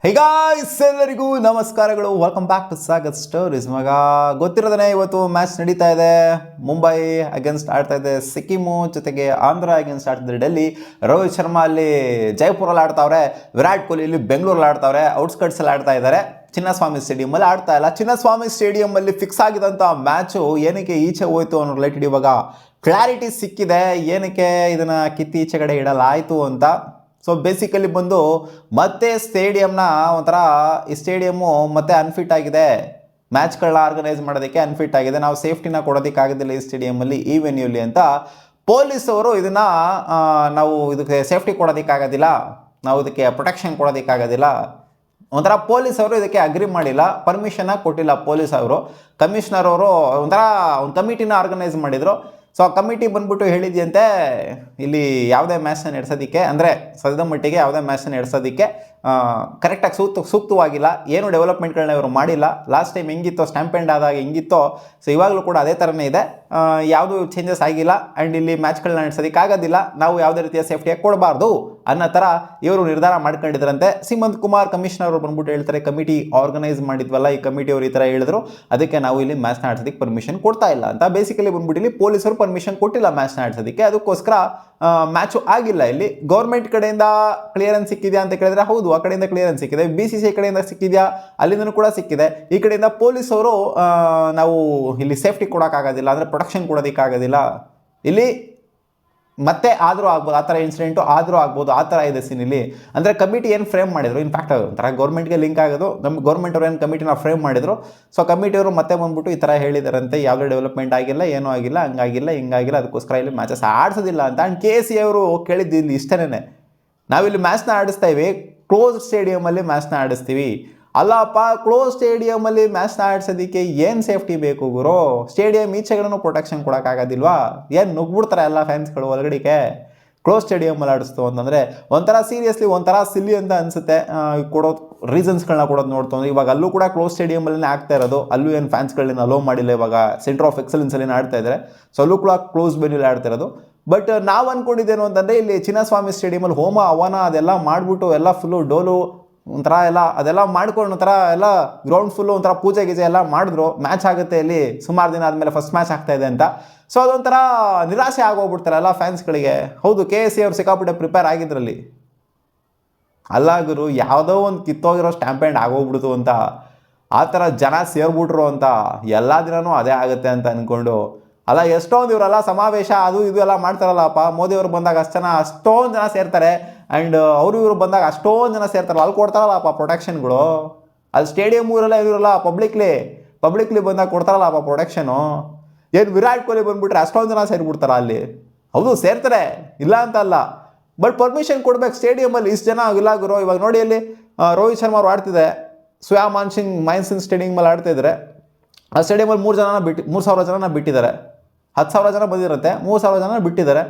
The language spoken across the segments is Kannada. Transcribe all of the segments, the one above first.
ಹೇಗಾಯ್ಸ್ ಎಲ್ಲರಿಗೂ ನಮಸ್ಕಾರಗಳು. Welcome back to Sagar stories. ಮಗ ಗೊತ್ತಿರೋದನೆ, ಇವತ್ತು ಮ್ಯಾಚ್ ನಡೀತಾ ಇದೆ. ಮುಂಬೈ ಅಗೇನ್ಸ್ಟ್ ಆಡ್ತಾ ಇದೆ ಸಿಕ್ಕಿಮು, ಜೊತೆಗೆ ಆಂಧ್ರ ಅಗೇನ್ಸ್ಟ್ ಆಡ್ತಿದ್ರೆ ಡೆಲ್ಲಿ. ರೋಹಿತ್ ಶರ್ಮಾ ಅಲ್ಲಿ ಜೈಪುರಲ್ಲಿ ಆಡ್ತಾವ್ರೆ, ವಿರಾಟ್ ಕೊಹ್ಲಿ ಇಲ್ಲಿ ಬೆಂಗಳೂರಲ್ಲಿ ಆಡ್ತಾವ್ರೆ, ಔಟ್ಸ್ಕಟ್ಸಲ್ಲಿ ಆಡ್ತಾ ಇದ್ದಾರೆ. ಚಿನ್ನಸ್ವಾಮಿ ಸ್ಟೇಡಿಯಮಲ್ಲಿ ಆಡ್ತಾ ಇಲ್ಲ. ಚಿನ್ನಸ್ವಾಮಿ ಸ್ಟೇಡಿಯಮಲ್ಲಿ ಫಿಕ್ಸ್ ಆಗಿದಂಥ ಮ್ಯಾಚು ಏನಕ್ಕೆ ಈಚೆ ಹೋಯ್ತು ಅನ್ನೋ ರಿಲೇಟೆಡ್ ಇವಾಗ ಕ್ಲಾರಿಟಿ ಸಿಕ್ಕಿದೆ. ಏನಕ್ಕೆ ಇದನ್ನು ಕಿತ್ತಿ ಈಚೆ ಕಡೆ ಇಡಲಾಯಿತು ಅಂತ. ಸೊ ಬೇಸಿಕಲಿ ಬಂದು ಮತ್ತೆ ಸ್ಟೇಡಿಯಂನ ಒಂಥರ ಈ ಸ್ಟೇಡಿಯಮ್ಮು ಮತ್ತೆ ಅನ್ಫಿಟ್ ಆಗಿದೆ, ಮ್ಯಾಚ್ಗಳನ್ನ ಆರ್ಗನೈಸ್ ಮಾಡೋದಕ್ಕೆ ಅನ್ಫಿಟ್ ಆಗಿದೆ. ನಾವು ಸೇಫ್ಟಿನ ಕೊಡೋದಕ್ಕಾಗೋದಿಲ್ಲ ಈ ಸ್ಟೇಡಿಯಮಲ್ಲಿ, ಈ ವೆನ್ಯೂಲಿ ಅಂತ ಪೊಲೀಸ್ ಅವರು ಇದನ್ನು ನಾವು ಇದಕ್ಕೆ ಸೇಫ್ಟಿ ಕೊಡೋದಕ್ಕಾಗೋದಿಲ್ಲ, ನಾವು ಇದಕ್ಕೆ ಪ್ರೊಟೆಕ್ಷನ್ ಕೊಡೋದಕ್ಕಾಗೋದಿಲ್ಲ. ಒಂಥರ ಪೊಲೀಸ್ ಅವರು ಇದಕ್ಕೆ ಅಗ್ರಿ ಮಾಡಿಲ್ಲ, ಪರ್ಮಿಷನ್ನ ಕೊಟ್ಟಿಲ್ಲ ಪೊಲೀಸ್ ಅವರು. ಕಮಿಷನರ್ ಅವರು ಒಂಥರ ಒಂದು ಕಮಿಟಿನ ಆರ್ಗನೈಸ್ ಮಾಡಿದರು. ಸೊ ಆ ಕಮಿಟಿ ಬಂದ್ಬಿಟ್ಟು ಹೇಳಿದ್ಯಂತೆ, ಇಲ್ಲಿ ಯಾವುದೇ ಮ್ಯಾಚ್ನ ನಡೆಸೋದಕ್ಕೆ, ಅಂದರೆ ಸದ್ಯದ ಮಟ್ಟಿಗೆ ಯಾವುದೇ ಮ್ಯಾಚ್ನ ನಡೆಸೋದಕ್ಕೆ ಕರೆಕ್ಟಾಗಿ ಸೂಕ್ತವಾಗಿಲ್ಲ. ಏನು ಡೆವಲಪ್ಮೆಂಟ್ಗಳನ್ನ ಇವರು ಮಾಡಿಲ್ಲ. ಲಾಸ್ಟ್ ಟೈಮ್ ಹೆಂಗಿತ್ತೋ ಸ್ಟ್ಯಾಂಪೆಂಡ್ ಆದಾಗ ಹೆಂಗಿತ್ತೋ, ಸೊ ಇವಾಗಲೂ ಕೂಡ ಅದೇ ಥರನೇ ಇದೆ. ಯಾವುದೂ ಚೇಂಜಸ್ ಆಗಿಲ್ಲ. ಆ್ಯಂಡ್ ಇಲ್ಲಿ ಮ್ಯಾಚ್ಗಳನ್ನ ನಡೆಸೋದಕ್ಕೆ ಆಗೋದಿಲ್ಲ, ನಾವು ಯಾವುದೇ ರೀತಿಯ ಸೇಫ್ಟಿಯಾಗಿ ಕೊಡಬಾರ್ದು ಅನ್ನೋ ಥರ ಇವರು ನಿರ್ಧಾರ ಮಾಡ್ಕೊಂಡಿದ್ರಂತೆ. ಸಿಮಂತ್ ಕುಮಾರ್ ಕಮಿಷನರ್ ಅವರು ಬಂದ್ಬಿಟ್ಟು ಹೇಳ್ತಾರೆ, ಕಮಿಟಿ ಆರ್ಗನೈಸ್ ಮಾಡಿದ್ವಲ್ಲ, ಈ ಕಮಿಟಿ ಅವರು ಈ ಥರ ಹೇಳಿದ್ರು, ಅದಕ್ಕೆ ನಾವು ಇಲ್ಲಿ ಮ್ಯಾಚ್ನ ಆಡ್ಸೋದಕ್ಕೆ ಪರ್ಮಿಷನ್ ಕೊಡ್ತಾ ಇಲ್ಲ ಅಂತ. ಬೇಸಿಕಲಿ ಬಂದ್ಬಿಟ್ಟು ಇಲ್ಲಿ ಪೊಲೀಸರು ಪರ್ಮಿಷನ್ ಕೊಟ್ಟಿಲ್ಲ ಮ್ಯಾಚ್ನ ಆಡ್ಸೋದಕ್ಕೆ, ಅದಕ್ಕೋಸ್ಕರ ಮ್ಯಾಚು ಆಗಿಲ್ಲ. ಇಲ್ಲಿ ಗೌರ್ಮೆಂಟ್ ಕಡೆಯಿಂದ ಕ್ಲಿಯರೆನ್ಸ್ ಸಿಕ್ಕಿದೆಯಾ ಅಂತ ಕೇಳಿದ್ರೆ ಹೌದು, ಆ ಕಡೆಯಿಂದ ಕ್ಲಿಯರೆನ್ಸ್ ಸಿಕ್ಕಿದೆ. BCCI ಕಡೆಯಿಂದ ಸಿಕ್ಕಿದೆಯಾ, ಅಲ್ಲಿಂದನೂ ಕೂಡ ಸಿಕ್ಕಿದೆ. ಈ ಕಡೆಯಿಂದ ಪೊಲೀಸವರು ನಾವು ಇಲ್ಲಿ ಸೇಫ್ಟಿ ಕೊಡೋಕ್ಕಾಗೋದಿಲ್ಲ, ಅಂದರೆ ಪ್ರೊಟೆಕ್ಷನ್ ಕೊಡೋದಕ್ಕಾಗೋದಿಲ್ಲ, ಇಲ್ಲಿ ಮತ್ತೆ ಆದರೂ ಆಗ್ಬೋದು, ಆ ಥರ ಇನ್ಸಿಡೆಂಟು ಆದರೂ ಆಗ್ಬೋದು, ಆ ಥರ ಇದೆ ಸೀನ್ ಇಲ್ಲಿ. ಅಂದರೆ ಕಮಿಟಿ ಏನು ಫ್ರೇಮ್ ಮಾಡಿದ್ರು, ಇನ್ಫ್ಯಾಕ್ಟ್ ಒಂಥರ ಗೌರ್ಮೆಂಟ್ಗೆ ಲಿಂಕ್ ಆಗೋದು, ನಮ್ಮ ಗೌರ್ಮೆಂಟ್ ಅವ್ರು ಏನು ಕಮಿಟಿನ ಫ್ರೇಮ್ ಮಾಡಿದ್ರು. ಸೊ ಕಮಿಟಿಯವರು ಮತ್ತೆ ಬಂದ್ಬಿಟ್ಟು ಈ ಥರ ಹೇಳಿದಾರಂತೆ, ಯಾವುದೇ ಡೆವಲಪ್ಮೆಂಟ್ ಆಗಿಲ್ಲ, ಏನೂ ಆಗಿಲ್ಲ, ಹಂಗಾಗಿಲ್ಲ ಹಿಂಗಾಗಿಲ್ಲ, ಅದಕ್ಕೋಸ್ಕರ ಇಲ್ಲಿ ಮ್ಯಾಚಸ್ ಆಡಿಸೋದಿಲ್ಲ ಅಂತ. ಆ್ಯಂಡ್ KC ಅವರು ಕೇಳಿದ್ದು ಇಲ್ಲಿ ಇಷ್ಟನೇ, ನಾವಿಲ್ಲಿ ಮ್ಯಾಚ್ನ ಆಡಿಸ್ತಾ ಇವಿ, ಕ್ಲೋಸ್ ಸ್ಟೇಡಿಯಮಲ್ಲಿ ಮ್ಯಾಚ್ನ ಆಡಿಸ್ತೀವಿ. ಅಲ್ಲಪ್ಪ, ಕ್ಲೋಸ್ ಸ್ಟೇಡಿಯಮಲ್ಲಿ ಮ್ಯಾಚ್ನ ಆಡಿಸೋದಕ್ಕೆ ಏನು ಸೇಫ್ಟಿ ಬೇಕು ಗುರು? Stadium ಈಚೆಗಳೂ protection ಕೊಡೋಕ್ಕಾಗೋದಿಲ್ವಾ? ಏನು ನುಗ್ಬಿಡ್ತಾರೆ ಎಲ್ಲ ಫ್ಯಾನ್ಸ್ಗಳು ಒಳಗಡೆಗೆ? ಕ್ಲೋಸ್ ಸ್ಟೇಡಿಯಮಲ್ಲಿ ಆಡಿಸ್ತು ಅಂತಂದರೆ ಒಂಥರ ಸೀರಿಯಸ್ಲಿ ಒಂಥರ ಸಿಲ್ಲಿ ಅಂತ ಅನಿಸುತ್ತೆ. ಕೊಡೋದು ರೀಸನ್ಸ್ಗಳನ್ನ ಕೊಡೋದು ನೋಡ್ತು. ಇವಾಗ ಅಲ್ಲೂ ಕೂಡ ಕ್ಲೋಸ್ ಸ್ಟೇಡಿಯಮಲ್ಲೇ ಆಗ್ತಾ ಇರೋದು, ಅಲ್ಲೂ ಏನು ಫ್ಯಾನ್ಸ್ಗಳನ್ನ ಅಲೋ ಮಾಡಿಲ್ಲ. ಇವಾಗ ಸೆಂಟರ್ ಆಫ್ ಎಕ್ಸಲೆನ್ಸಲ್ಲಿ ಆಡ್ತಾ ಇದ್ದಾರೆ, ಸೊ ಅಲ್ಲೂ ಕೂಡ ಕ್ಲೋಸ್ ವೆನ್ಯೂಲಿ ಆಡ್ತಾ ಇರೋದು. ಬಟ್ ನಾವು ಅಂದ್ಕೊಂಡಿದ್ದೇನು ಅಂತಂದರೆ, ಇಲ್ಲಿ ಚಿನ್ನಸ್ವಾಮಿ ಸ್ಟೇಡಿಯಮಲ್ಲಿ ಹೋಮ ಹವನ ಅದೆಲ್ಲ ಮಾಡಿಬಿಟ್ಟು ಎಲ್ಲ ಫುಲ್ಲು ಡೋಲು ಒಂಥರ ಎಲ್ಲ ಅದೆಲ್ಲ ಮಾಡ್ಕೊಂಡು ಒಂಥರ ಎಲ್ಲ ಗ್ರೌಂಡ್ ಫುಲ್ಲು ಒಂಥರ ಪೂಜೆ ಗೀಜೆ ಎಲ್ಲ ಮಾಡಿದ್ರು, ಮ್ಯಾಚ್ ಆಗುತ್ತೆ ಇಲ್ಲಿ ಸುಮಾರು ದಿನ ಆದಮೇಲೆ ಫಸ್ಟ್ ಮ್ಯಾಚ್ ಆಗ್ತಾ ಇದೆ ಅಂತ. ಸೊ ಅದೊಂಥರ ನಿರಾಸೆ ಆಗೋಗ್ಬಿಡ್ತಾರೆ ಎಲ್ಲ ಫ್ಯಾನ್ಸ್ಗಳಿಗೆ. ಹೌದು, KC ಅವರು ಸಿಕ್ಕಾಪಟ್ಟೆ ಪ್ರಿಪೇರ್ ಆಗಿದ್ರಲ್ಲಿ. ಅಲ್ಲ ಗುರು, ಯಾವುದೋ ಒಂದು ಕಿತ್ತೋಗಿರೋ ಸ್ಟ್ಯಾಂಪೆಂಡ್ ಆಗೋಗ್ಬಿಡ್ತು ಅಂತ ಆ ಥರ ಜನ ಸೇರ್ಬಿಟ್ರು ಅಂತ ಎಲ್ಲ ದಿನವೂ ಅದೇ ಆಗುತ್ತೆ ಅಂತ ಅಂದ್ಕೊಂಡು, ಅಲ್ಲ ಎಷ್ಟೊಂದು ಇವರೆಲ್ಲ ಸಮಾವೇಶ ಅದು ಇದು ಎಲ್ಲ ಮಾಡ್ತಾರಲ್ಲಪ್ಪ. ಮೋದಿಯವರು ಬಂದಾಗ ಅಷ್ಟೊಂದು ಜನ ಸೇರ್ತಾರೆ, ಆ್ಯಂಡ್ ಅವರು ಇವರು ಬಂದಾಗ ಅಷ್ಟೊಂದು ಜನ ಸೇರ್ತಾರಲ್ಲ, ಅಲ್ಲಿ ಕೊಡ್ತಾರಲ್ಲಪ್ಪ ಪ್ರೊಟೆಕ್ಷನ್ಗಳು. ಅಲ್ಲಿ ಸ್ಟೇಡಿಯಂ ಊರೆಲ್ಲ ಇರೋಲ್ಲ, ಪಬ್ಲಿಕ್ಲಿ ಬಂದಾಗ ಕೊಡ್ತಾರಲ್ಲಪ್ಪ ಪ್ರೊಟೆಕ್ಷನು. ಏನು ವಿರಾಟ್ ಕೊಹ್ಲಿ ಬಂದುಬಿಟ್ರೆ ಅಷ್ಟೊಂದು ಜನ ಸೇರಿಬಿಡ್ತಾರ ಅಲ್ಲಿ? ಹೌದು ಸೇರ್ತಾರೆ, ಇಲ್ಲ ಅಂತ ಅಲ್ಲ, ಬಟ್ ಪರ್ಮಿಷನ್ ಕೊಡ್ಬೇಕು ಸ್ಟೇಡಿಯಮಲ್ಲಿ. ಇಷ್ಟು ಜನ ಇಲ್ಲ ಗುರು. ಇವಾಗ ನೋಡಿ, ಅಲ್ಲಿ ರೋಹಿತ್ ಶರ್ಮಾ ಅವ್ರು ಆಡ್ತಿದೆ, ಸೋಯಾ ಮಾನ್ಸಿಂಗ್ ಸ್ಟೇಡಿಯಮಲ್ಲಿ ಆಡ್ತಿದ್ರೆ, ಆ ಸ್ಟೇಡಿಯಮಲ್ಲಿ 3,000 ಜನನ ಬಿಟ್ಟಿದ್ದಾರೆ. 10,000 ಜನ ಬಂದಿರುತ್ತೆ, 3,000 ಜನ ಬಿಟ್ಟಿದ್ದಾರೆ.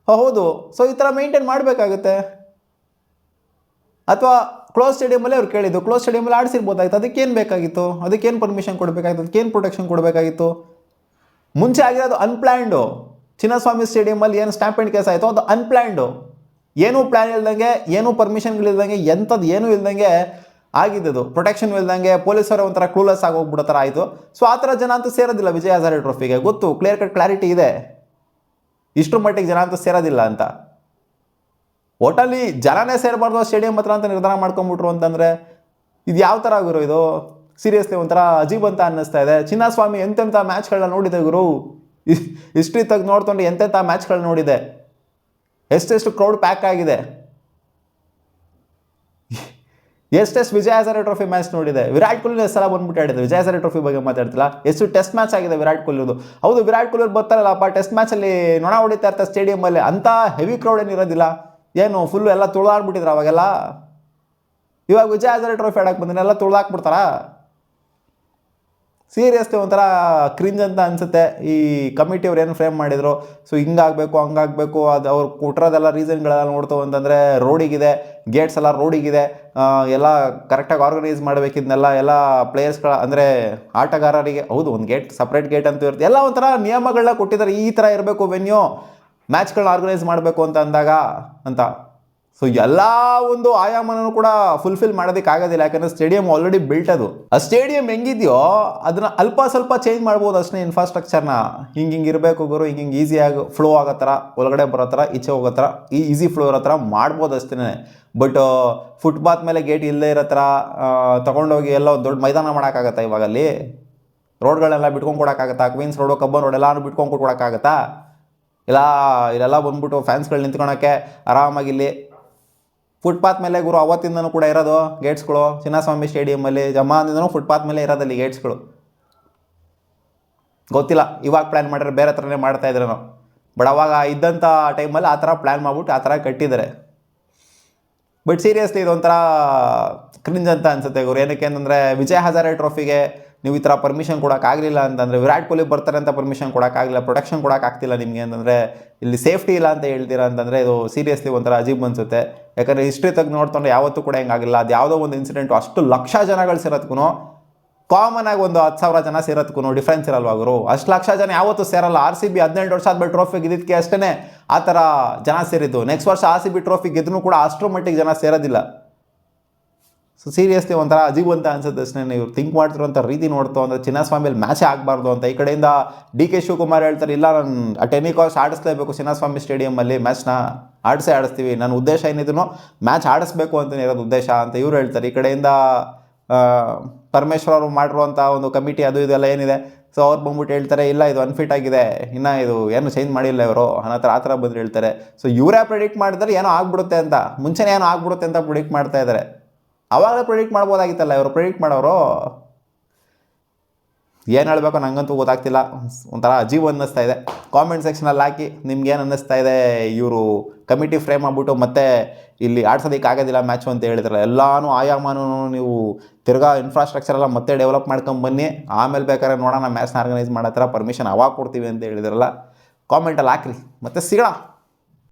ಹೌದು, ಸೊ ಈ ಥರ ಮೇಂಟೈನ್ ಮಾಡಬೇಕಾಗುತ್ತೆ. ಅಥವಾ ಕ್ಲೋಸ್ ಸ್ಟೇಡಿಯಮಲ್ಲೇ ಅವ್ರು ಕೇಳಿದ್ದು, ಕ್ಲೋಸ್ ಸ್ಟೇಡಿಯಮಲ್ಲಿ ಆಡಿಸಿರ್ಬೋದಾಗಿತ್ತು. ಅದಕ್ಕೇನು ಬೇಕಾಗಿತ್ತು? ಅದಕ್ಕೇನು ಪರ್ಮಿಷನ್ ಕೊಡಬೇಕಾಗಿತ್ತು? ಅದಕ್ಕೇನು ಪ್ರೊಟೆಕ್ಷನ್ ಕೊಡಬೇಕಾಗಿತ್ತು? ಮುಂಚೆ ಆಗಿರೋದು ಅನ್ಪ್ಲ್ಯಾಂಡು. ಚಿನ್ನಸ್ವಾಮಿ ಸ್ಟೇಡಿಯಮಲ್ಲಿ ಏನು ಸ್ಟ್ಯಾಂಪೆಂಡ್ ಕೇಸ್ ಆಯಿತು, ಅದು ಅನ್ಪ್ಲ್ಯಾಂಡು. ಏನೂ ಪ್ಲ್ಯಾನ್ ಇಲ್ದಂಗೆ, ಏನೂ ಪರ್ಮಿಷನ್ಗಳಿಲ್ದಂಗೆ, ಎಂಥದ್ದು ಏನೂ ಇಲ್ದಂಗೆ ಆಗಿದ್ದು. ಪ್ರೊಟೆಕ್ಷನ್ ಇಲ್ದಂಗೆ ಪೊಲೀಸರು ಒಂಥರ ಕ್ಲೂಲೆಸ್ ಆಗೋಗ್ಬಿಡೋ ಥರ ಆಯಿತು. ಸೊ ಆ ಥರ ಜನ ಅಂತೂ ಸೇರೋದಿಲ್ಲ ವಿಜಯ್ ಹಜಾರೆ ಟ್ರೋಫಿಗೆ, ಗೊತ್ತು, ಕ್ಲಾರಿಟಿ ಇದೆ. ಇಷ್ಟರ ಮಟ್ಟಿಗೆ ಜನ ಅಂತೂ ಸೇರೋದಿಲ್ಲ ಅಂತ. ಒಟ್ಟಲ್ಲಿ ಜನನೇ ಸೇರಬಾರ್ದು ಸ್ಟೇಡಿಯಂ ಹತ್ರ ಅಂತ ನಿರ್ಧಾರ ಮಾಡ್ಕೊಂಬಿಟ್ರು ಅಂತಂದರೆ ಇದು ಯಾವ ಥರ ಗುರು? ಇದು ಸೀರಿಯಸ್ಲಿ ಒಂಥರ ಅಜೀಬ್ ಅಂತ ಅನ್ನಿಸ್ತಾ ಇದೆ. ಚಿನ್ನಸ್ವಾಮಿ ಎಂತೆಂಥ ಮ್ಯಾಚ್ಗಳನ್ನ ನೋಡಿದೆ ಗುರು, ಹಿಸ್ಟ್ರಿ ತೆಗೆದು ನೋಡ್ಕೊಂಡು ಎಂತೆಂಥ ಮ್ಯಾಚ್ಗಳನ್ನ ನೋಡಿದೆ, ಎಷ್ಟೆಷ್ಟು ಕ್ರೌಡ್ ಪ್ಯಾಕ್ ಆಗಿದೆ, ಎಷ್ಟೆಷ್ಟು ವಿಜಯ್ ಹಜಾರೆ ಟ್ರೋಫಿ ಮ್ಯಾಚ್ ನೋಡಿದೆ. ವಿರಾಟ್ ಕೊಹ್ಲಿ ಸಲ ಬಂದ್ಬಿಟ್ಟು ಆಡಿದೆ, ವಿಜಯ್ ಹಜಾರೆ ಟ್ರೋಫಿ ಬಗ್ಗೆ ಮಾತಾಡ್ತಿಲ್ಲ. ಎಷ್ಟು ಟೆಸ್ಟ್ ಮ್ಯಾಚ್ ಆಗಿದೆ ವಿರಾಟ್ ಕೊಹ್ಲಿದು. ಹೌದು, ವಿರಾಟ್ ಕೊಹ್ಲಿ ಬರ್ತಾರಲ್ಲಪ್ಪ ಟೆಸ್ಟ್ ಮ್ಯಾಚಲ್ಲಿ ನೊಣ ಹೊಡಿತಾ ಇರ್ತಾರೆ ಸ್ಟೇಡಿಯಮಲ್ಲಿ, ಅಂಥ ಹೆವಿ ಕ್ರೌಡ್ ಏನು ಇರೋದಿಲ್ಲ. ಏನು ಫುಲ್ಲು ಎಲ್ಲ ತುಳಿದಾಡ್ಬಿಟ್ಟಿದ್ರು ಅವಾಗೆಲ್ಲ. ಇವಾಗ ವಿಜಯ್ ಹಜಾರೆ ಟ್ರೋಫಿ ಆಡೋಕ್ಕೆ ಬಂದ್ರೆ ಎಲ್ಲ ತುಳಿದಾಕ್ಬಿಡ್ತಾರಾ? ಸೀರಿಯಸ್ಲಿ ಒಂಥರ ಕ್ರಿಂಜ್ ಅಂತ ಅನಿಸುತ್ತೆ. ಈ ಕಮಿಟಿಯವ್ರು ಏನು ಫ್ರೇಮ್ ಮಾಡಿದ್ರು, ಸೊ ಹಿಂಗಾಗಬೇಕು ಹಂಗಾಗಬೇಕು, ಅದು ಅವ್ರು ಕೊಟ್ಟಿರೋದೆಲ್ಲ ರೀಸನ್ಗಳೆಲ್ಲ ನೋಡ್ತವೆ ಅಂತಂದರೆ, ರೋಡಿಗಿದೆ, ಗೇಟ್ಸ್ ಎಲ್ಲ ರೋಡಿಗಿದೆ, ಎಲ್ಲ ಕರೆಕ್ಟಾಗಿ ಆರ್ಗನೈಸ್ ಮಾಡಬೇಕಿದ್ನೆಲ್ಲ ಎಲ್ಲ ಪ್ಲೇಯರ್ಸ್ಗಳ ಅಂದರೆ ಆಟಗಾರರಿಗೆ. ಹೌದು, ಒಂದು ಸಪ್ರೇಟ್ ಗೇಟ್ ಅಂತೂ ಇರುತ್ತೆ, ಎಲ್ಲ ಒಂಥರ ನಿಯಮಗಳನ್ನ ಕೊಟ್ಟಿದ್ದಾರೆ. ಈ ಥರ ಇರಬೇಕು ವೆನ್ಯೂ, ಮ್ಯಾಚ್ಗಳನ್ನ ಆರ್ಗನೈಸ್ ಮಾಡಬೇಕು ಅಂತ ಅಂದಾಗ ಅಂತ. ಸೊ ಎಲ್ಲ ಒಂದು ಆಯಾಮನೂ ಕೂಡ ಫುಲ್ಫಿಲ್ ಮಾಡೋದಕ್ಕಾಗೋದಿಲ್ಲ, ಯಾಕಂದರೆ ಸ್ಟೇಡಿಯಂ ಆಲ್ರೆಡಿ ಬಿಲ್ಟ್ ಅದು. ಆ ಸ್ಟೇಡಿಯಂ ಹೆಂಗಿದೆಯೋ ಅದನ್ನು ಅಲ್ಪ ಸ್ವಲ್ಪ ಚೇಂಜ್ ಮಾಡ್ಬೋದು ಅಷ್ಟೇ. ಇನ್ಫ್ರಾಸ್ಟ್ರಕ್ಚರ್ನ ಹಿಂಗೆ ಇರಬೇಕು ಗುರು, ಹಿಂಗೆ ಈಸಿಯಾಗಿ ಫ್ಲೋ ಆಗೋ ಥರ, ಒಳಗಡೆ ಬರೋ ಥರ ಈಚೆ ಹೋಗೋ ಥರ, ಈಸಿ ಫ್ಲೋ ಇರೋ ಥರ ಮಾಡ್ಬೋದು ಅಷ್ಟೇ. ಬಟ್ ಫುಟ್ಪಾತ್ ಮೇಲೆ ಗೇಟ್ ಇಲ್ಲದೆ ಇರೋ ಥರ ತೊಗೊಂಡೋಗಿ ಎಲ್ಲ ದೊಡ್ಡ ಮೈದಾನ ಮಾಡೋಕ್ಕಾಗತ್ತಾ ಇವಾಗ? ಅಲ್ಲಿ ರೋಡ್ಗಳೆಲ್ಲ ಬಿಟ್ಕೊಂಡು ಕೊಡೋಕ್ಕಾಗತ್ತಾ? ಕ್ವೀನ್ಸ್ ರೋಡು, ಕಬ್ಬನ್ ರೋಡ್ ಎಲ್ಲಾನು ಬಿಟ್ಕೊಂಡು ಕೊಡೋಕ್ಕಾಗತ್ತಾ? ಇಲ್ಲೆಲ್ಲ ಬಂದ್ಬಿಟ್ಟು ಫ್ಯಾನ್ಸ್ಗಳು ನಿಂತ್ಕೊಳಕ್ಕೆ ಆರಾಮಾಗಿಲ್ಲಿ ಫುಟ್ಪಾತ್ ಮೇಲೆ ಗುರು ಅವತ್ತಿಂದನೂ ಕೂಡ ಇರೋದು ಗೇಟ್ಸ್ಗಳು. ಚಿನ್ನಸ್ವಾಮಿ ಸ್ಟೇಡಿಯಮಲ್ಲಿ ಜಮಾನಿಂದನೂ ಫುಟ್ಪಾತ್ ಮೇಲೆ ಇರೋದಲ್ಲಿ ಗೇಟ್ಸ್ಗಳು. ಗೊತ್ತಿಲ್ಲ, ಇವಾಗ ಪ್ಲ್ಯಾನ್ ಮಾಡಿದ್ರೆ ಬೇರೆ ಥರನೇ ಮಾಡ್ತಾಯಿದ್ರು ನಾವು. ಬಟ್ ಅವಾಗ ಇದ್ದಂಥ ಟೈಮಲ್ಲಿ ಆ ಥರ ಪ್ಲ್ಯಾನ್ ಮಾಡ್ಬಿಟ್ಟು ಆ ಥರ ಕಟ್ಟಿದ್ದಾರೆ. ಬಟ್ ಸೀರಿಯಸ್ಲಿ ಇದೊಂಥರ ಕ್ರಿಂಜ್ ಅಂತ ಅನ್ಸುತ್ತೆ ಗುರು. ಏನಕ್ಕೆ ಅಂತಂದರೆ ವಿಜಯ್ ಹಜಾರೆ ಟ್ರೋಫಿಗೆ ನೀವು ಈ ಥರ ಪರ್ಮಿಷನ್ ಕೊಡೋಕ್ಕಾಗಲಿಲ್ಲ ಅಂತಂದರೆ, ವಿರಾಟ್ ಕೊಹ್ಲಿ ಬರ್ತಾರೆ ಅಂತ ಪರ್ಮಿಷನ್ ಕೊಡೋಕ್ಕಾಗಲಿಲ್ಲ, ಪ್ರೊಟೆಕ್ಷನ್ ಕೊಡೋಕ್ಕಾಗ್ತಿಲ್ಲ ನಿಮಗೆ ಅಂತಂದರೆ, ಇಲ್ಲಿ ಸೇಫ್ಟಿ ಇಲ್ಲ ಅಂತ ಹೇಳ್ತೀರಾ ಅಂತಂದರೆ ಇದು ಸೀರಿಯಸ್ಲಿ ಒಂಥರ ಅಜೀಬ್ ಅನಿಸುತ್ತೆ. ಯಾಕಂದರೆ ಹಿಸ್ಟ್ರಿ ತೆಗೆದು ನೋಡ್ಕೊಂಡ್ರೆ ಯಾವತ್ತೂ ಕೂಡ ಹೆಂಗಾಗಿಲ್ಲ. ಅದು ಯಾವುದೋ ಒಂದು ಇನ್ಸಿಡೆಂಟು ಅಷ್ಟು ಲಕ್ಷ ಜನಗಳು ಸೇರೋದಕ್ಕೂ ಕಾಮನ್ ಆಗಿ ಒಂದು 10,000 ಜನ ಸೇರೋದಕ್ಕೂ ಡಿಫ್ರೆನ್ಸ್ ಇರಲ್ವ ಗುರು? ಅಷ್ಟು ಲಕ್ಷ ಜನ ಯಾವತ್ತೂ ಸೇರಲ್ಲ. RCB 18 ವರ್ಷ ಆದಮೇಲೆ ಟ್ರೋಫಿ ಗೆದ್ದಿದ್ದಕ್ಕೆ ಅಷ್ಟೇ ಆ ಥರ ಜನ ಸೇರಿದ್ದು. ನೆಕ್ಸ್ಟ್ ವರ್ಷ RCB ಟ್ರೋಫಿ ಗೆದ್ರೂ ಕೂಡ ಅಷ್ಟರ ಮಟ್ಟಿಗೆ ಜನ ಸೇರೋದಿಲ್ಲ. ಸೊ ಸೀರಿಯಸ್ಲಿ ಒಂಥರ ಅಜೀಬ್ ಅಂತ ಅನ್ಸುತ್ತೆ ಅಷ್ಟೇ. ನೀವು ಥಿಂಕ್ ಮಾಡ್ತಿರೋಂಥ ರೀತಿ ನೋಡ್ತು ಅಂದರೆ ಚಿನ್ನಸ್ವಾಮಿಯಲ್ಲಿ ಮ್ಯಾಚೇ ಆಗಬಾರ್ದು ಅಂತ. ಈ ಕಡೆಯಿಂದ DK ಶಿವಕುಮಾರ್ ಹೇಳ್ತಾರೆ, ಇಲ್ಲ ನಾನು ಅಟ್ ಎನಿ ಕಾಸ್ಟ್ ಆಡಿಸ್ಲೇಬೇಕು ಚಿನ್ನಸ್ವಾಮಿ ಸ್ಟೇಡಿಯಮಲ್ಲಿ ಮ್ಯಾಚ್ನ, ಆಡಿಸ್ತೀವಿ, ನನ್ನ ಉದ್ದೇಶ ಏನಿದ್ರು ಮ್ಯಾಚ್ ಆಡಿಸ್ಬೇಕು ಅಂತಲೇ ಇರೋದು ಉದ್ದೇಶ ಅಂತ ಇವ್ರು ಹೇಳ್ತಾರೆ. ಈ ಕಡೆಯಿಂದ ಪರಮೇಶ್ವರ್ ಅವರು ಮಾಡಿರುವಂಥ ಒಂದು ಕಮಿಟಿ ಅದು ಇದೆಲ್ಲ ಏನಿದೆ, ಸೊ ಅವ್ರು ಬಂದ್ಬಿಟ್ಟು ಹೇಳ್ತಾರೆ, ಇಲ್ಲ ಇದು ಅನ್ಫಿಟ್ ಆಗಿದೆ, ಇನ್ನು ಇದು ಏನು ಚೇಂಜ್ ಮಾಡಿಲ್ಲ ಇವರು ಆ ಥರ ಬಂದು ಹೇಳ್ತಾರೆ. ಸೊ ಇವರೇ ಪ್ರಿಡಿಕ್ಟ್ ಮಾಡಿದ್ರೆ ಏನೋ ಆಗ್ಬಿಡುತ್ತೆ ಅಂತ, ಮುಂಚೆನೇ ಏನೋ ಆಗ್ಬಿಡುತ್ತೆ ಅಂತ ಪ್ರಿಡಿಕ್ಟ್ ಮಾಡ್ತಾ ಇದ್ದಾರೆ. ಆವಾಗಲೇ ಪ್ರಿಡಿಕ್ಟ್ ಮಾಡ್ಬೋದಾಗಿತ್ತಲ್ಲ ಇವರು. ಪ್ರಿಡಿಕ್ಟ್ ಮಾಡೋರು ಏನು ಹೇಳಬೇಕು ನನಗಂತೂ ಗೊತ್ತಾಗ್ತಿಲ್ಲ. ಒಂಥರ ಅಜೀಬ್ ಅನ್ನಿಸ್ತಾ ಇದೆ. ಕಾಮೆಂಟ್ ಸೆಕ್ಷನಲ್ಲಿ ಹಾಕಿ ನಿಮ್ಗೇನು ಅನ್ನಿಸ್ತಾ ಇದೆ. ಇವರು ಕಮಿಟಿ ಫ್ರೇಮ್ ಆಗ್ಬಿಟ್ಟು ಮತ್ತೆ ಇಲ್ಲಿ ಆಗೋದಿಲ್ಲ ಮ್ಯಾಚು ಅಂತ ಹೇಳಿದ್ರಲ್ಲ, ಎಲ್ಲನೂ ಆಯಾಮನೂ ನೀವು ತಿರ್ಗಾ ಇನ್ಫ್ರಾಸ್ಟ್ರಕ್ಚರ್ ಎಲ್ಲ ಮತ್ತೆ ಡೆವಲಪ್ ಮಾಡ್ಕೊಂಬನ್ನಿ, ಆಮೇಲೆ ಬೇಕಾದ್ರೆ ನೋಡೋಣ ಮ್ಯಾಚ್ನ ಆರ್ಗನೈಸ್ ಮಾಡೋ ಥರ ಪರ್ಮಿಷನ್ ಅವಾಗ ಕೊಡ್ತೀವಿ ಅಂತ ಹೇಳಿದ್ರಲ್ಲ. ಕಾಮೆಂಟಲ್ಲಿ ಹಾಕ್ರಿ, ಮತ್ತೆ ಸಿಗೋಣ.